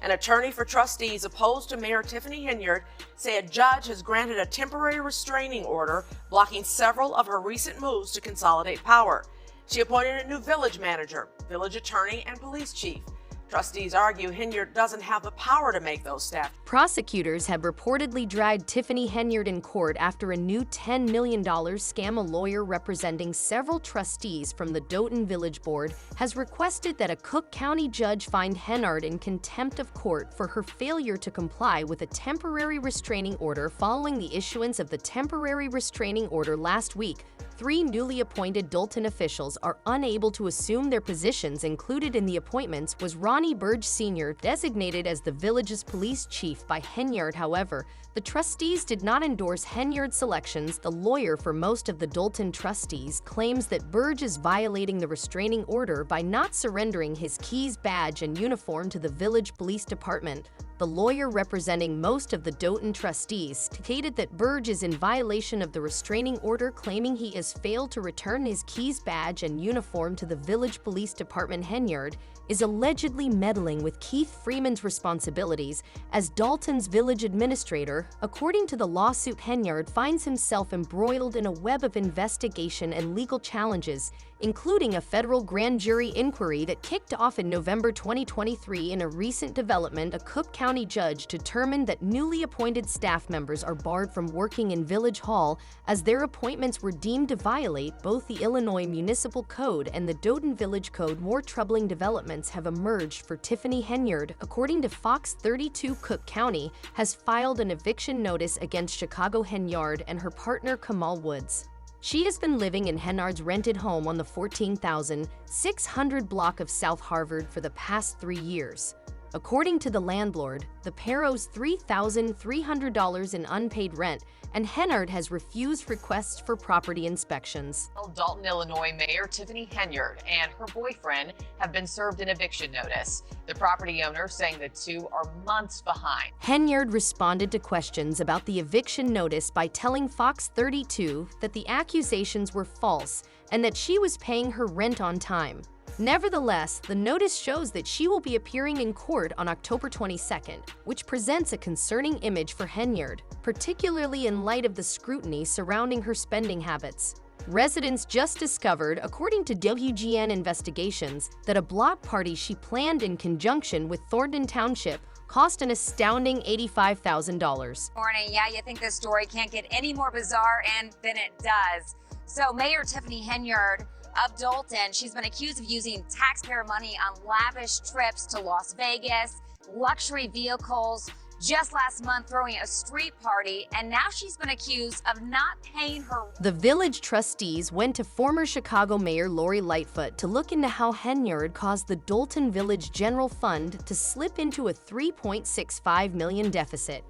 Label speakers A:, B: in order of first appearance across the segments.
A: An attorney for trustees opposed to Mayor Tiffany Henyard say a judge has granted a temporary restraining order blocking several of her recent moves to consolidate power. She appointed a new village manager, village attorney, and police chief. Trustees argue Henyard doesn't have the power to make those staff.
B: Prosecutors have reportedly dragged Tiffany Henyard in court after a new $10 million scam. A lawyer representing several trustees from the Dalton Village Board has requested that a Cook County judge find Henyard in contempt of court for her failure to comply with a temporary restraining order following the issuance of the temporary restraining order last week. 3 newly appointed Dalton officials are unable to assume their positions. Included in the appointments was Ronnie Burge Sr., designated as the village's police chief by Henyard. However, the trustees did not endorse Henyard's selections. The lawyer for most of the Dalton trustees claims that Burge is violating the restraining order by not surrendering his keys, badge, and uniform to the village police department. The lawyer representing most of the Dalton trustees stated that Burge is in violation of the restraining order, claiming he has failed to return his keys, badge, and uniform to the village police department. Henyard is allegedly meddling with Keith Freeman's responsibilities as Dalton's village administrator. According to the lawsuit, Henyard finds himself embroiled in a web of investigation and legal challenges, including a federal grand jury inquiry that kicked off in November 2023. In a recent development, a Cook County judge determined that newly appointed staff members are barred from working in Village Hall as their appointments were deemed to violate both the Illinois Municipal Code and the Dalton Village Code. More troubling developments have emerged for Tiffany Henyard. According to Fox 32, Cook County has filed an eviction notice against Chicago Henyard and her partner Kamal Woods. She has been living in Henyard's rented home on the 14,600 block of South Harvard for the past 3 years. According to the landlord, the pair owes $3,300 in unpaid rent, and Henyard has refused requests for property inspections.
C: Dalton, Illinois Mayor Tiffany Henyard and her boyfriend have been served an eviction notice. The property owner saying the two are months behind.
B: Henyard responded to questions about the eviction notice by telling Fox 32 that the accusations were false and that she was paying her rent on time. Nevertheless, the notice shows that she will be appearing in court on October 22nd, which presents a concerning image for Henyard, particularly in light of the scrutiny surrounding her spending habits. Residents just discovered, according to WGN investigations, that a block party she planned in conjunction with Thornton Township cost an astounding $85,000.
D: Morning. Yeah, you think this story can't get any more bizarre, and then it does. So Mayor Tiffany Henyard of Dalton, she's been accused of using taxpayer money on lavish trips to Las Vegas, luxury vehicles, just last month throwing a street party, and now she's been accused of not paying her.
B: The village trustees went to former Chicago Mayor Lori Lightfoot to look into how Henyard caused the Dalton Village General Fund to slip into a $3.65 million deficit.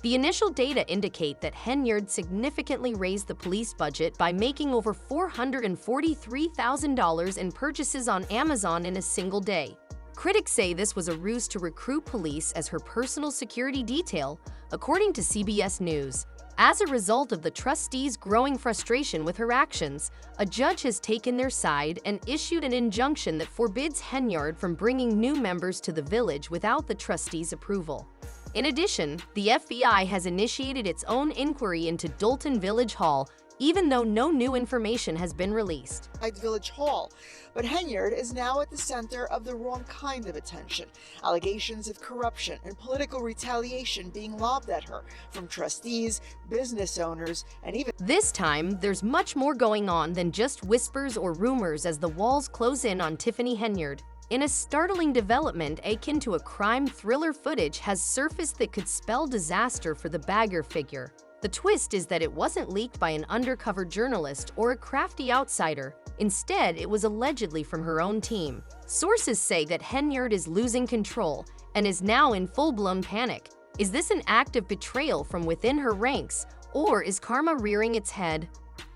B: The initial data indicate that Henyard significantly raised the police budget by making over $443,000 in purchases on Amazon in a single day. Critics say this was a ruse to recruit police as her personal security detail, according to CBS News. As a result of the trustees' growing frustration with her actions, a judge has taken their side and issued an injunction that forbids Henyard from bringing new members to the village without the trustees' approval. In addition, the FBI has initiated its own inquiry into Dalton Village Hall, even though no new information has been released.
E: Village Hall, but Henyard is now at the center of the wrong kind of attention. Allegations of corruption and political retaliation being lobbed at her from trustees, business owners, and even...
B: This time, there's much more going on than just whispers or rumors as the walls close in on Tiffany Henyard. In a startling development akin to a crime thriller, footage has surfaced that could spell disaster for the bagger figure. The twist is that it wasn't leaked by an undercover journalist or a crafty outsider. Instead, it was allegedly from her own team. Sources say that Henyard is losing control and is now in full-blown panic. Is this an act of betrayal from within her ranks, or is karma rearing its head?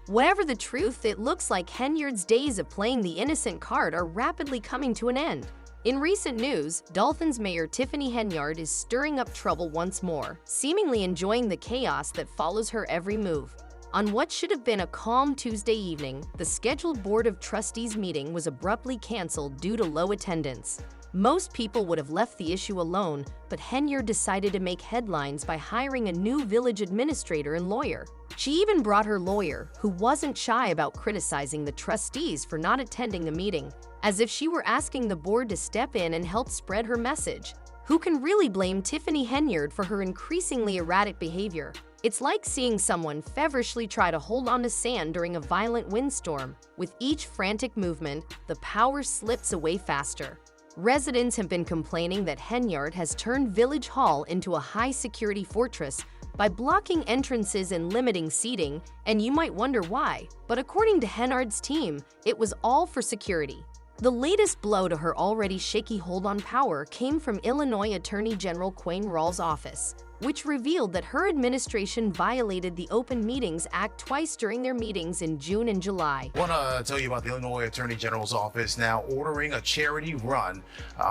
B: Whatever the truth, it looks like Henyard's days of playing the innocent card are rapidly coming to an end. In recent news, Dalton's Mayor Tiffany Henyard is stirring up trouble once more, seemingly enjoying the chaos that follows her every move. On what should have been a calm Tuesday evening, the scheduled Board of Trustees meeting was abruptly canceled due to low attendance. Most people would have left the issue alone, but Henyard decided to make headlines by hiring a new village administrator and lawyer. She even brought her lawyer, who wasn't shy about criticizing the trustees for not attending the meeting, as if she were asking the board to step in and help spread her message. Who can really blame Tiffany Henyard for her increasingly erratic behavior? It's like seeing someone feverishly try to hold on to sand during a violent windstorm. With each frantic movement, the power slips away faster. Residents have been complaining that Henyard has turned Village Hall into a high-security fortress by blocking entrances and limiting seating, and you might wonder why. But according to Henyard's team, it was all for security. The latest blow to her already shaky hold on power came from Illinois Attorney General Quayne Rawls' office, which revealed that her administration violated the Open Meetings Act twice during their meetings in June and July.
F: I want to tell you about the Illinois Attorney General's office now ordering a charity run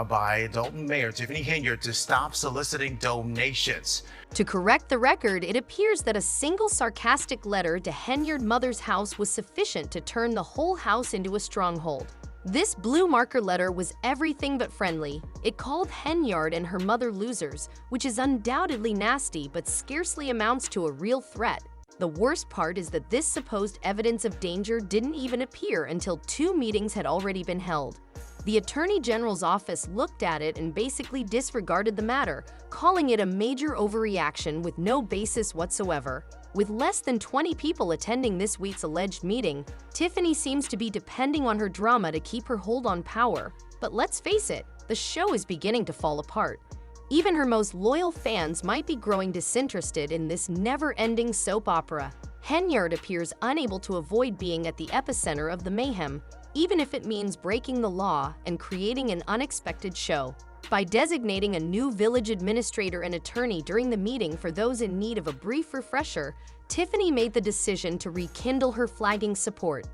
F: by Dalton Mayor Tiffany Henyard to stop soliciting donations.
B: To correct the record, it appears that a single sarcastic letter to Henyard mother's house was sufficient to turn the whole house into a stronghold. This blue marker letter was everything but friendly. It called Henyard and her mother losers, which is undoubtedly nasty but scarcely amounts to a real threat. The worst part is that this supposed evidence of danger didn't even appear until 2 meetings had already been held. The Attorney General's office looked at it and basically disregarded the matter, calling it a major overreaction with no basis whatsoever. With less than 20 people attending this week's alleged meeting, Tiffany seems to be depending on her drama to keep her hold on power. But let's face it, the show is beginning to fall apart. Even her most loyal fans might be growing disinterested in this never-ending soap opera. Henyard appears unable to avoid being at the epicenter of the mayhem, even if it means breaking the law and creating an unexpected show. By designating a new village administrator and attorney during the meeting for those in need of a brief refresher, Tiffany made the decision to rekindle her flagging support.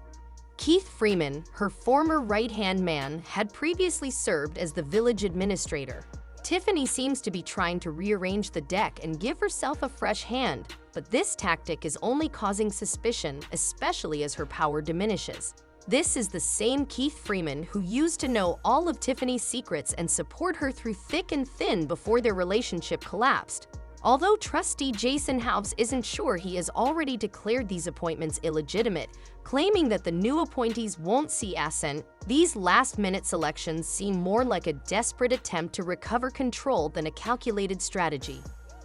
B: Keith Freeman, her former right-hand man, had previously served as the village administrator. Tiffany seems to be trying to rearrange the deck and give herself a fresh hand, but this tactic is only causing suspicion, especially as her power diminishes. This is the same Keith Freeman who used to know all of Tiffany's secrets and support her through thick and thin before their relationship collapsed. Although trustee Jason House isn't sure, he has already declared these appointments illegitimate, claiming that the new appointees won't see assent. These last-minute selections seem more like a desperate attempt to recover control than a calculated strategy.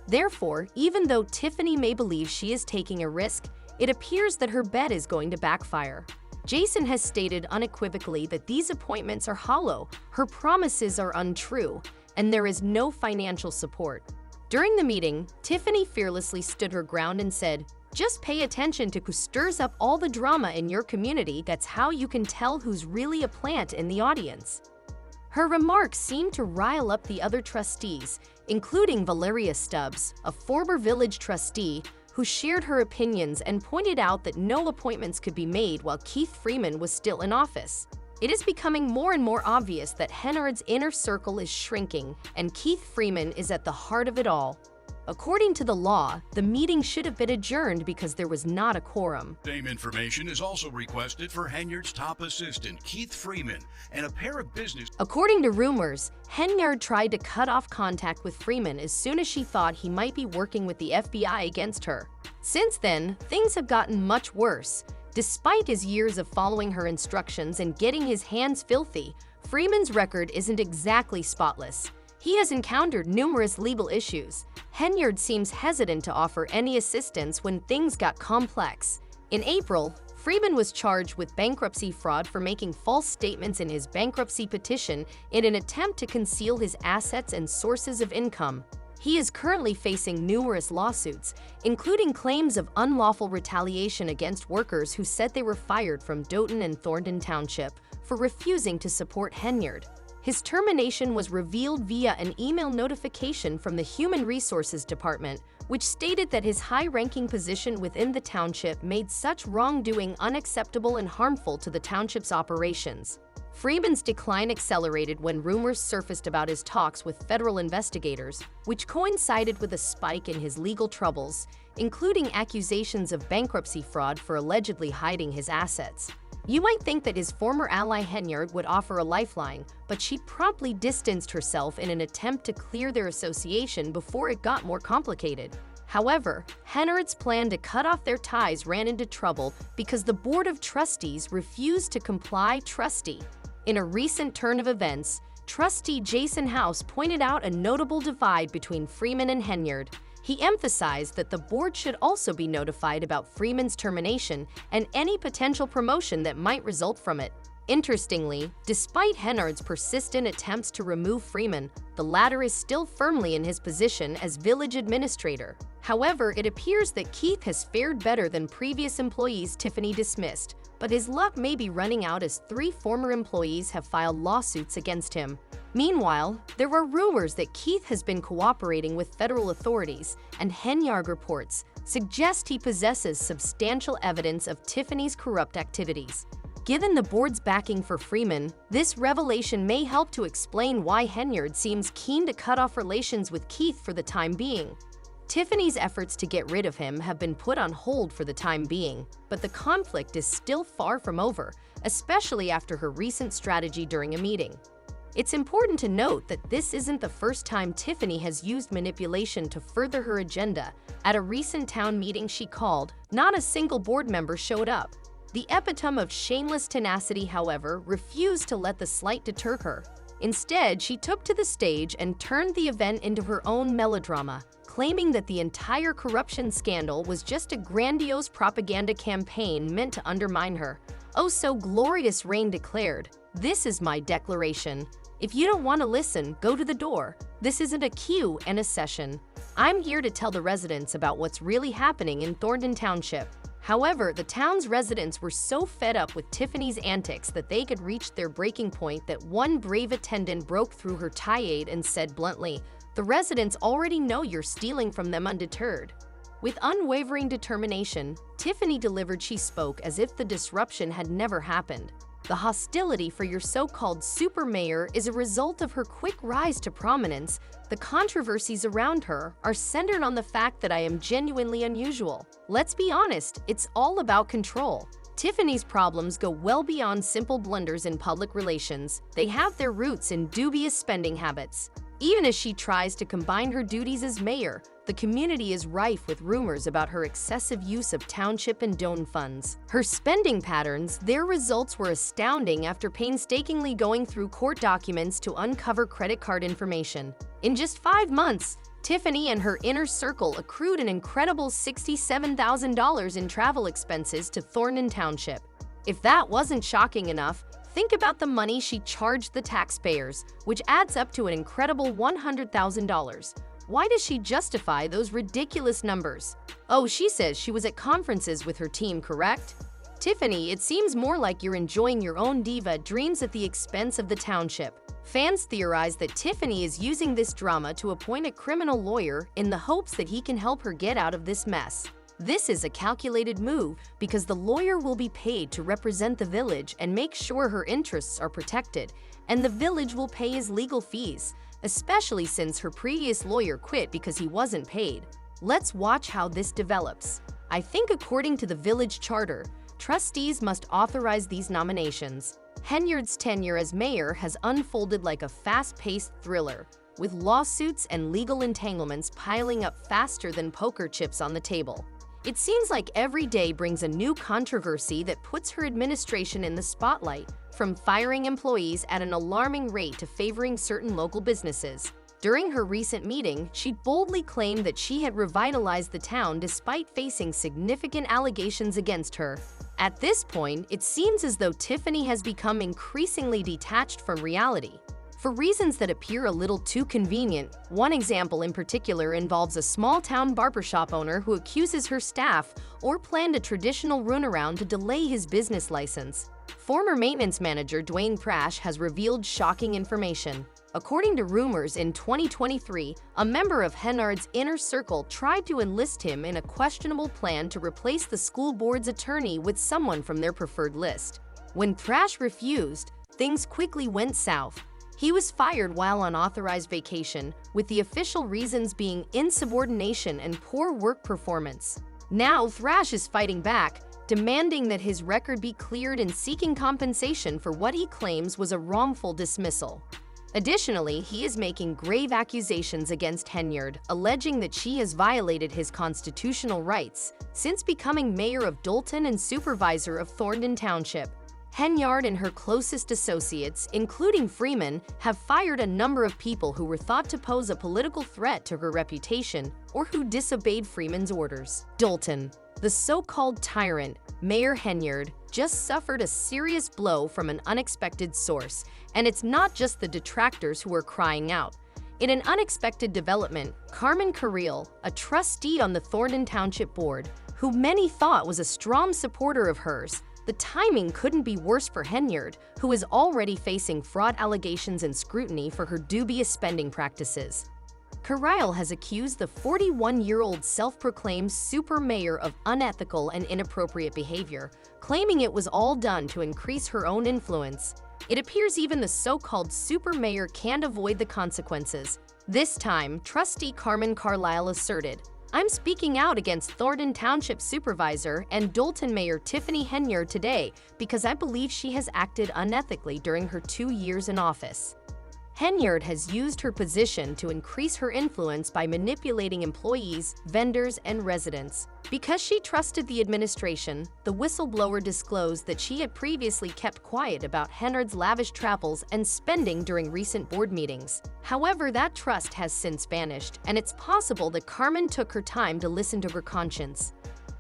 B: Therefore, even though Tiffany may believe she is taking a risk, it appears that her bet is going to backfire. Jason has stated unequivocally that these appointments are hollow, her promises are untrue, and there is no financial support. During the meeting, Tiffany fearlessly stood her ground and said, "Just pay attention to who stirs up all the drama in your community. That's how you can tell who's really a plant in the audience." Her remarks seemed to rile up the other trustees, including Valeria Stubbs, a former village trustee, who shared her opinions and pointed out that no appointments could be made while Keith Freeman was still in office. It is becoming more and more obvious that Henyard's inner circle is shrinking, and Keith Freeman is at the heart of it all. According to the law, the meeting should have been adjourned because there was not a quorum.
G: Same information is also requested for Henyard's top assistant, Keith Freeman, and a pair of business.
B: According to rumors, Henyard tried to cut off contact with Freeman as soon as she thought he might be working with the FBI against her. Since then, things have gotten much worse. Despite his years of following her instructions and getting his hands filthy, Freeman's record isn't exactly spotless. He has encountered numerous legal issues. Henyard seems hesitant to offer any assistance when things got complex. In April, Freeman was charged with bankruptcy fraud for making false statements in his bankruptcy petition in an attempt to conceal his assets and sources of income. He is currently facing numerous lawsuits, including claims of unlawful retaliation against workers who said they were fired from Dalton and Thornton Township for refusing to support Henyard. His termination was revealed via an email notification from the Human Resources Department, which stated that his high-ranking position within the township made such wrongdoing unacceptable and harmful to the township's operations. Freeman's decline accelerated when rumors surfaced about his talks with federal investigators, which coincided with a spike in his legal troubles, including accusations of bankruptcy fraud for allegedly hiding his assets. You might think that his former ally Henyard would offer a lifeline, but she promptly distanced herself in an attempt to clear their association before it got more complicated. However, Henyard's plan to cut off their ties ran into trouble because the Board of Trustees refused to comply. In a recent turn of events, Trustee Jason House pointed out a notable divide between Freeman and Henyard. He emphasized that the board should also be notified about Freeman's termination and any potential promotion that might result from it. Interestingly, despite Henyard's persistent attempts to remove Freeman, the latter is still firmly in his position as village administrator. However, it appears that Keith has fared better than previous employees Tiffany dismissed, but his luck may be running out as 3 former employees have filed lawsuits against him. Meanwhile, there are rumors that Keith has been cooperating with federal authorities, and Henyard reports suggest he possesses substantial evidence of Tiffany's corrupt activities. Given the board's backing for Freeman, this revelation may help to explain why Henyard seems keen to cut off relations with Keith for the time being. Tiffany's efforts to get rid of him have been put on hold for the time being, but the conflict is still far from over, especially after her recent strategy during a meeting. It's important to note that this isn't the first time Tiffany has used manipulation to further her agenda. At a recent town meeting she called, not a single board member showed up. The epitome of shameless tenacity, however, refused to let the slight deter her. Instead, she took to the stage and turned the event into her own melodrama, claiming that the entire corruption scandal was just a grandiose propaganda campaign meant to undermine her. Oh so glorious reign declared, "This is my declaration. If you don't want to listen, go to the door. This isn't a queue and a session. I'm here to tell the residents about what's really happening in Thornton Township." However, the town's residents were so fed up with Tiffany's antics that they could reach their breaking point that one brave attendant broke through her tirade and said bluntly, "The residents already know you're stealing from them undeterred." With unwavering determination, Tiffany delivered. She spoke as if the disruption had never happened. The hostility for your so-called super mayor is a result of her quick rise to prominence. The controversies around her are centered on the fact that I am genuinely unusual. Let's be honest, it's all about control. Tiffany's problems go well beyond simple blunders in public relations. They have their roots in dubious spending habits. Even as she tries to combine her duties as mayor, the community is rife with rumors about her excessive use of township and donor funds. Her spending patterns, their results were astounding after painstakingly going through court documents to uncover credit card information. In just 5 months, Tiffany and her inner circle accrued an incredible $67,000 in travel expenses to Thornton Township. If that wasn't shocking enough, think about the money she charged the taxpayers, which adds up to an incredible $100,000. Why does she justify those ridiculous numbers? Oh, she says she was at conferences with her team, correct? Tiffany, it seems more like you're enjoying your own diva dreams at the expense of the township. Fans theorize that Tiffany is using this drama to appoint a criminal lawyer in the hopes that he can help her get out of this mess. This is a calculated move because the lawyer will be paid to represent the village and make sure her interests are protected, and the village will pay his legal fees, especially since her previous lawyer quit because he wasn't paid. Let's watch how this develops. I think according to the village charter, trustees must authorize these nominations. Henyard's tenure as mayor has unfolded like a fast-paced thriller, with lawsuits and legal entanglements piling up faster than poker chips on the table. It seems like every day brings a new controversy that puts her administration in the spotlight, from firing employees at an alarming rate to favoring certain local businesses. During her recent meeting, she boldly claimed that she had revitalized the town despite facing significant allegations against her. At this point, it seems as though Tiffany has become increasingly detached from reality. For reasons that appear a little too convenient, one example in particular involves a small-town barbershop owner who accuses her staff or planned a traditional runaround to delay his business license. Former maintenance manager Dwayne Prash has revealed shocking information. According to rumors, in 2023, a member of Henyard's inner circle tried to enlist him in a questionable plan to replace the school board's attorney with someone from their preferred list. When Prash refused, things quickly went south. He was fired while on authorized vacation, with the official reasons being insubordination and poor work performance. Now, Thrash is fighting back, demanding that his record be cleared and seeking compensation for what he claims was a wrongful dismissal. Additionally, he is making grave accusations against Henyard, alleging that she has violated his constitutional rights since becoming mayor of Dalton and supervisor of Thornton Township. Henyard and her closest associates, including Freeman, have fired a number of people who were thought to pose a political threat to her reputation or who disobeyed Freeman's orders. Dalton, the so-called tyrant, Mayor Henyard, just suffered a serious blow from an unexpected source, and it's not just the detractors who are crying out. In an unexpected development, Carmen Carril, a trustee on the Thornton Township Board, who many thought was a strong supporter of hers, the timing couldn't be worse for Henyard, who is already facing fraud allegations and scrutiny for her dubious spending practices. Carril has accused the 41-year-old self-proclaimed super mayor of unethical and inappropriate behavior, claiming it was all done to increase her own influence. It appears even the so-called super mayor can't avoid the consequences. This time, trustee Carmen Carlisle asserted, "I'm speaking out against Thornton Township Supervisor and Dalton Mayor Tiffany Henyard today because I believe she has acted unethically during her 2 years in office." Henyard has used her position to increase her influence by manipulating employees, vendors, and residents. Because she trusted the administration, the whistleblower disclosed that she had previously kept quiet about Henyard's lavish travels and spending during recent board meetings. However, that trust has since vanished, and it's possible that Carmen took her time to listen to her conscience.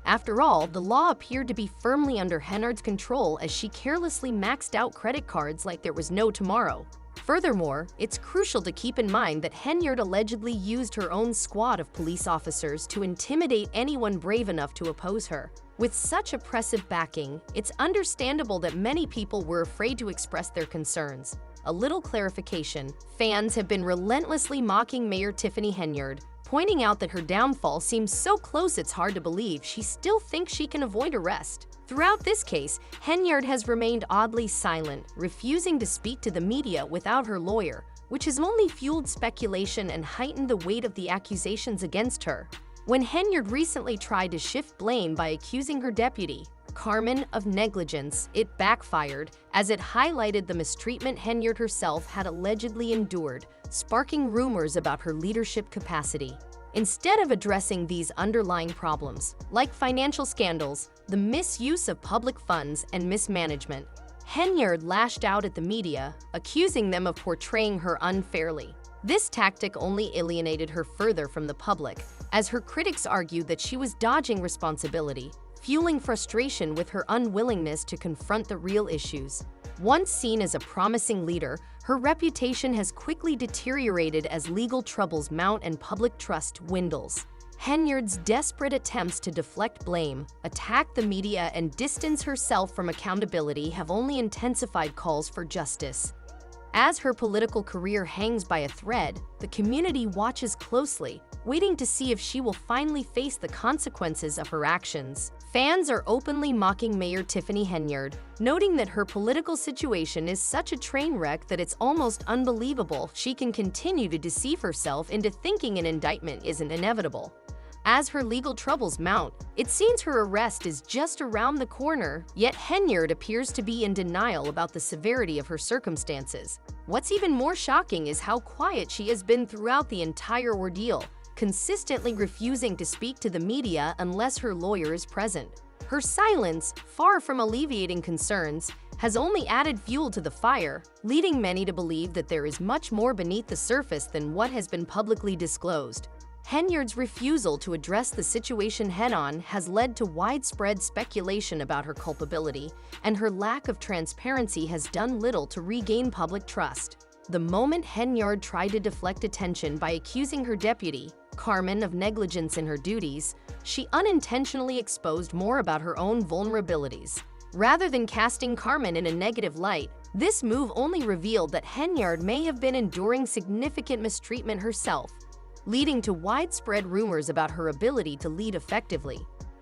B: After all, the law appeared to be firmly under Henyard's control as she carelessly maxed out credit cards like there was no tomorrow. Furthermore, it's crucial to keep in mind that Henyard allegedly used her own squad of police officers to intimidate anyone brave enough to oppose her. With such oppressive backing, it's understandable that many people were afraid to express their concerns. A little clarification: fans have been relentlessly mocking Mayor Tiffany Henyard, pointing out that her downfall seems so close it's hard to believe she still thinks she can avoid arrest. Throughout this case, Henyard has remained oddly silent, refusing to speak to the media without her lawyer, which has only fueled speculation and heightened the weight of the accusations against her. When Henyard recently tried to shift blame by accusing her deputy, Carmen, of negligence, it backfired, as it highlighted the mistreatment Henyard herself had allegedly endured, sparking rumors about her leadership capacity. Instead of addressing these underlying problems, like financial scandals, the misuse of public funds, and mismanagement, Henyard lashed out at the media, accusing them of portraying her unfairly. This tactic only alienated her further from the public, as her critics argued that she was dodging responsibility, fueling frustration with her unwillingness to confront the real issues. Once seen as a promising leader, her reputation has quickly deteriorated as legal troubles mount and public trust dwindles. Henyard's desperate attempts to deflect blame, attack the media, and distance herself from accountability have only intensified calls for justice. As her political career hangs by a thread, the community watches closely, waiting to see if she will finally face the consequences of her actions. Fans are openly mocking Mayor Tiffany Henyard, noting that her political situation is such a train wreck that it's almost unbelievable she can continue to deceive herself into thinking an indictment isn't inevitable. As her legal troubles mount, it seems her arrest is just around the corner, yet Henyard appears to be in denial about the severity of her circumstances. What's even more shocking is how quiet she has been throughout the entire ordeal, consistently refusing to speak to the media unless her lawyer is present. Her silence, far from alleviating concerns, has only added fuel to the fire, leading many to believe that there is much more beneath the surface than what has been publicly disclosed. Henyard's refusal to address the situation head-on has led to widespread speculation about her culpability, and her lack of transparency has done little to regain public trust. The moment Henyard tried to deflect attention by accusing her deputy, Carmen, of negligence in her duties, she unintentionally exposed more about her own vulnerabilities. Rather than casting Carmen in a negative light, this move only revealed that Henyard may have been enduring significant mistreatment herself, leading to widespread rumors about her ability to lead effectively.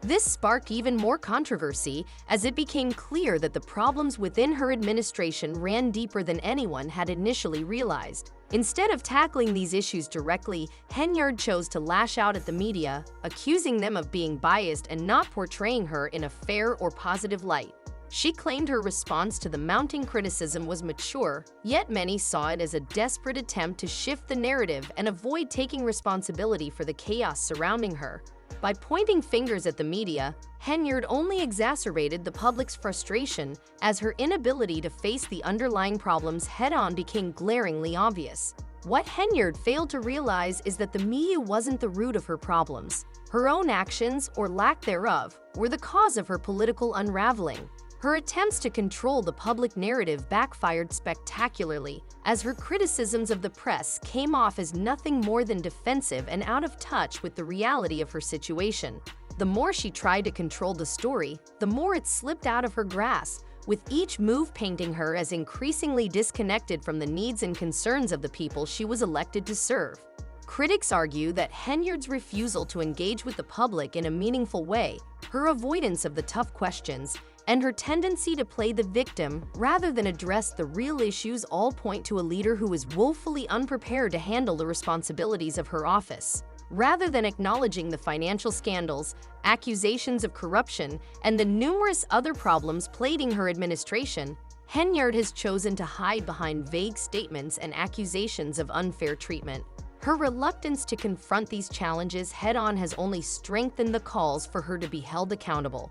B: This sparked even more controversy as it became clear that the problems within her administration ran deeper than anyone had initially realized. Instead of tackling these issues directly, Henyard chose to lash out at the media, accusing them of being biased and not portraying her in a fair or positive light. She claimed her response to the mounting criticism was mature, yet many saw it as a desperate attempt to shift the narrative and avoid taking responsibility for the chaos surrounding her. By pointing fingers at the media, Henyard only exacerbated the public's frustration as her inability to face the underlying problems head-on became glaringly obvious. What Henyard failed to realize is that the media wasn't the root of her problems. Her own actions, or lack thereof, were the cause of her political unraveling. Her attempts to control the public narrative backfired spectacularly, as her criticisms of the press came off as nothing more than defensive and out of touch with the reality of her situation. The more she tried to control the story, the more it slipped out of her grasp, with each move painting her as increasingly disconnected from the needs and concerns of the people she was elected to serve. Critics argue that Henyard's refusal to engage with the public in a meaningful way, her avoidance of the tough questions, and her tendency to play the victim rather than address the real issues all point to a leader who is woefully unprepared to handle the responsibilities of her office. Rather than acknowledging the financial scandals, accusations of corruption, and the numerous other problems plaguing her administration, Henyard has chosen to hide behind vague statements and accusations of unfair treatment. Her reluctance to confront these challenges head-on has only strengthened the calls for her to be held accountable.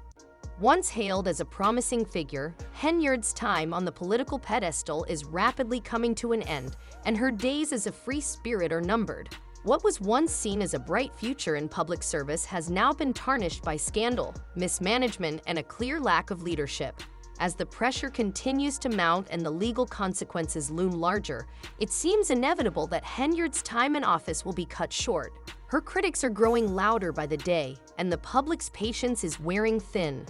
B: Once hailed as a promising figure, Henyard's time on the political pedestal is rapidly coming to an end, and her days as a free spirit are numbered. What was once seen as a bright future in public service has now been tarnished by scandal, mismanagement, and a clear lack of leadership. As the pressure continues to mount and the legal consequences loom larger, it seems inevitable that Henyard's time in office will be cut short. Her critics are growing louder by the day, and the public's patience is wearing thin.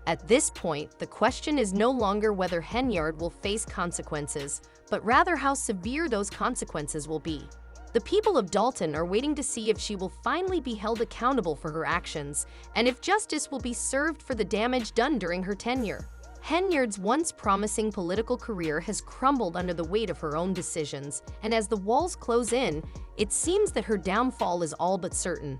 B: At this point, the question is no longer whether Henyard will face consequences, but rather how severe those consequences will be. The people of Dalton are waiting to see if she will finally be held accountable for her actions, and if justice will be served for the damage done during her tenure. Henyard's once promising political career has crumbled under the weight of her own decisions, and as the walls close in, it seems that her downfall is all but certain.